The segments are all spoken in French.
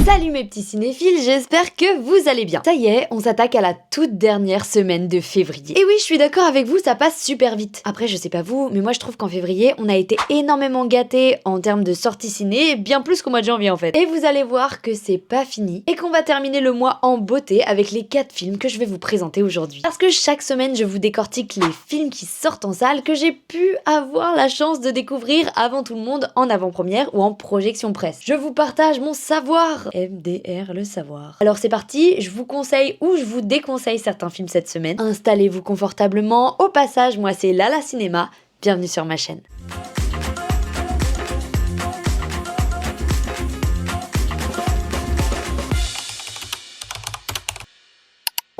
Salut mes petits cinéphiles, j'espère que vous allez bien. Ça y est, on s'attaque à la toute dernière semaine de février. Et oui, je suis d'accord avec vous, ça passe super vite. Après, je sais pas vous, mais moi je trouve qu'en février, on a été énormément gâtés en termes de sorties ciné, bien plus qu'au mois de janvier en fait. Et vous allez voir que c'est pas fini, et qu'on va terminer le mois en beauté avec les 4 films que je vais vous présenter aujourd'hui. Parce que chaque semaine, je vous décortique les films qui sortent en salle que j'ai pu avoir la chance de découvrir avant tout le monde en avant-première ou en projection presse. Je vous partage mon savoir. MDR, le savoir. Alors c'est parti, je vous conseille ou je vous déconseille certains films cette semaine. Installez-vous confortablement. Au passage, moi c'est Lala Cinéma. Bienvenue sur ma chaîne.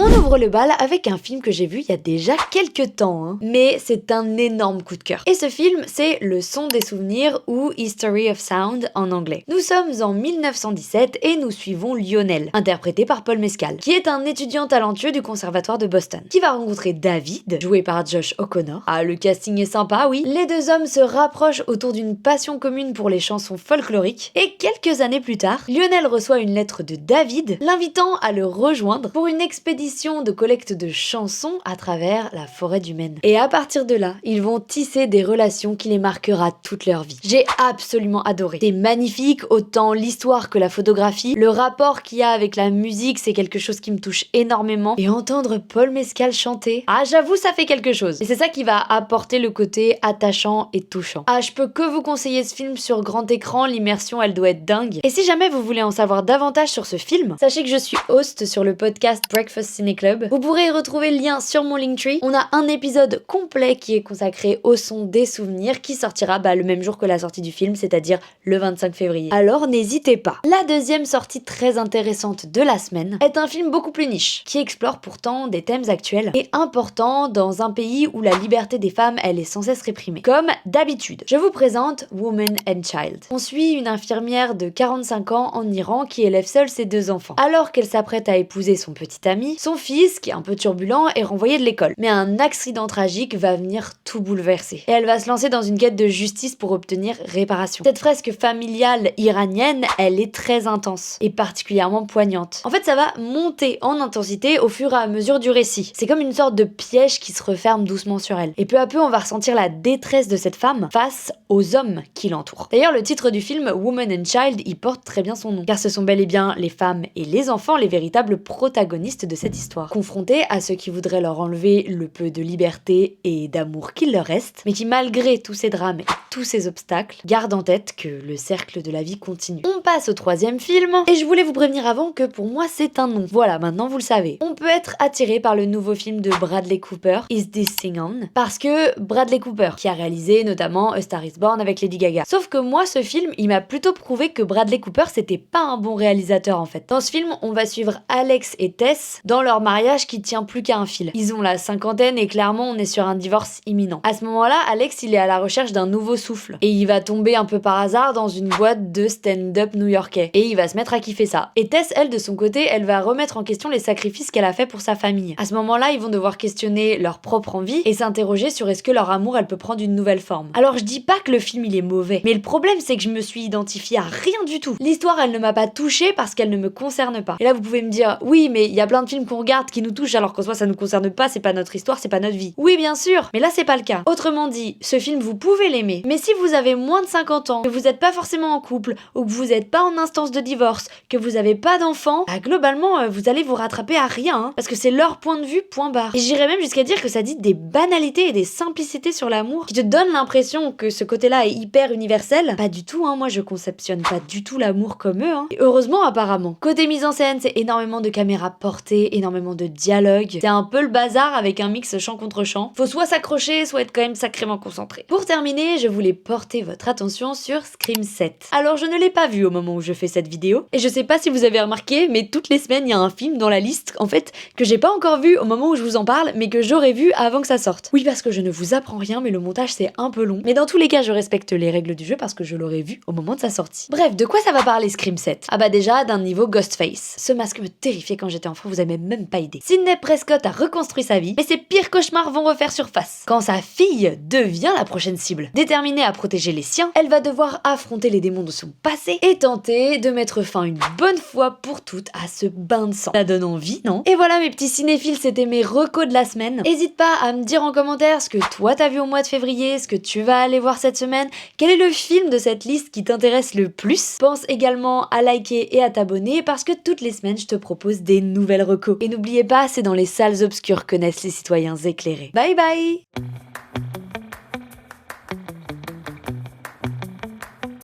On ouvre le bal avec un film que j'ai vu il y a déjà quelques temps, hein. Mais c'est un énorme coup de cœur. Et ce film, c'est Le Son des Souvenirs ou History of Sound en anglais. Nous sommes en 1917 et nous suivons Lionel, interprété par Paul Mescal, qui est un étudiant talentueux du conservatoire de Boston, qui va rencontrer David, joué par Josh O'Connor. Ah, le casting est sympa, oui. Les deux hommes se rapprochent autour d'une passion commune pour les chansons folkloriques, et quelques années plus tard, Lionel reçoit une lettre de David, l'invitant à le rejoindre pour une expédition de collecte de chansons à travers la forêt du Maine. Et à partir de là, ils vont tisser des relations qui les marquera toute leur vie. J'ai absolument adoré. C'est magnifique, autant l'histoire que la photographie. Le rapport qu'il y a avec la musique, c'est quelque chose qui me touche énormément. Et entendre Paul Mescal chanter, ah j'avoue ça fait quelque chose. Et c'est ça qui va apporter le côté attachant et touchant. Ah je peux que vous conseiller ce film sur grand écran, l'immersion elle doit être dingue. Et si jamais vous voulez en savoir davantage sur ce film, sachez que je suis host sur le podcast Breakfast Ciné Club. Vous pourrez y retrouver le lien sur mon Linktree. On a un épisode complet qui est consacré au son des souvenirs qui sortira le même jour que la sortie du film, c'est-à-dire le 25 février. Alors n'hésitez pas. La deuxième sortie très intéressante de la semaine est un film beaucoup plus niche, qui explore pourtant des thèmes actuels et importants dans un pays où la liberté des femmes elle est sans cesse réprimée. Comme d'habitude, je vous présente Woman and Child. On suit une infirmière de 45 ans en Iran qui élève seule ses 2 enfants. Alors qu'elle s'apprête à épouser son petit ami, son fils, qui est un peu turbulent, est renvoyé de l'école. Mais un accident tragique va venir tout bouleverser. Et elle va se lancer dans une quête de justice pour obtenir réparation. Cette fresque familiale iranienne, elle est très intense et particulièrement poignante. En fait, ça va monter en intensité au fur et à mesure du récit. C'est comme une sorte de piège qui se referme doucement sur elle. Et peu à peu, on va ressentir la détresse de cette femme face aux hommes qui l'entourent. D'ailleurs, le titre du film, Woman and Child, il porte très bien son nom, car ce sont bel et bien les femmes et les enfants les véritables protagonistes de cette histoire, confrontés à ceux qui voudraient leur enlever le peu de liberté et d'amour qu'il leur reste, mais qui malgré tous ces drames et tous ces obstacles, gardent en tête que le cercle de la vie continue. On passe au 3e film, et je voulais vous prévenir avant que pour moi c'est un non. Voilà, maintenant vous le savez. On peut être attiré par le nouveau film de Bradley Cooper, Is This Thing On, parce que Bradley Cooper, qui a réalisé notamment A Star Is Born avec Lady Gaga. Sauf que moi, ce film, il m'a plutôt prouvé que Bradley Cooper, c'était pas un bon réalisateur en fait. Dans ce film, on va suivre Alex et Tess dans leur mariage qui tient plus qu'à un fil. Ils ont la cinquantaine et clairement, on est sur un divorce imminent. À ce moment-là, Alex, il est à la recherche d'un nouveau souffle. Et il va tomber un peu par hasard dans une boîte de stand-up new-yorkais. Et il va se mettre à kiffer ça. Et Tess, elle, de son côté, elle va remettre en question les sacrifices qu'elle a fait pour sa famille. À ce moment-là, ils vont devoir questionner leur propre envie et s'interroger sur est-ce que leur amour, elle peut prendre une nouvelle forme. Alors, je dis pas que le film, il est mauvais. Mais le problème, c'est que je me suis identifiée à rien du tout. L'histoire, elle ne m'a pas touchée parce qu'elle ne me concerne pas. Et là, vous pouvez me dire, oui, mais il y a plein de films qu'on regarde qui nous touchent alors qu'en soi, ça nous concerne pas, c'est pas notre histoire, c'est pas notre vie. Oui, bien sûr, mais là, c'est pas le cas. Autrement dit, ce film, vous pouvez l'aimer. Mais si vous avez moins de 50 ans, que vous êtes pas forcément en couple, ou que vous êtes pas en instance de divorce, que vous avez pas d'enfants, globalement, vous allez vous rattraper à rien, hein, parce que c'est leur point de vue, point barre. Et j'irais même jusqu'à dire que ça dit des banalités et des simplicités sur l'amour qui te donnent l'impression que ce côté-là est hyper universel. Pas du tout, hein, moi je conceptionne pas du tout l'amour comme eux, hein. Et heureusement, apparemment. Côté mise en scène, c'est énormément de caméras portées, énormément de dialogues. C'est un peu le bazar avec un mix chant contre chant. Faut soit s'accrocher, soit être quand même sacrément concentré. Pour terminer, je voulais porter votre attention sur Scream 7. Alors je ne l'ai pas vu au moment où je fais cette vidéo, et je sais pas si vous avez remarqué, mais toutes les semaines il y a un film dans la liste, en fait, que j'ai pas encore vu au moment où je vous en parle, mais que j'aurais vu avant que ça sorte. Oui, parce que je ne vous apprends rien, mais le montage c'est un peu long. Mais dans tous les cas, je respecte les règles du jeu parce que je l'aurais vu au moment de sa sortie. Bref, de quoi ça va parler Scream 7? Ah bah déjà, d'un niveau Ghostface. Ce masque me terrifiait quand j'étais enfant, vous avez même pas Hallyday. Sidney Prescott a reconstruit sa vie, mais ses pires cauchemars vont refaire surface. Quand sa fille devient la prochaine cible. Déterminée à protéger les siens, elle va devoir affronter les démons de son passé et tenter de mettre fin une bonne fois pour toutes à ce bain de sang. Ça donne envie, non? Et voilà mes petits cinéphiles, c'était mes recos de la semaine. N'hésite pas à me dire en commentaire ce que toi t'as vu au mois de février, ce que tu vas aller voir cette semaine, quel est le film de cette liste qui t'intéresse le plus. Pense également à liker et à t'abonner parce que toutes les semaines je te propose des nouvelles recos. Et n'oubliez pas, c'est dans les salles obscures que naissent les citoyens éclairés. Bye bye!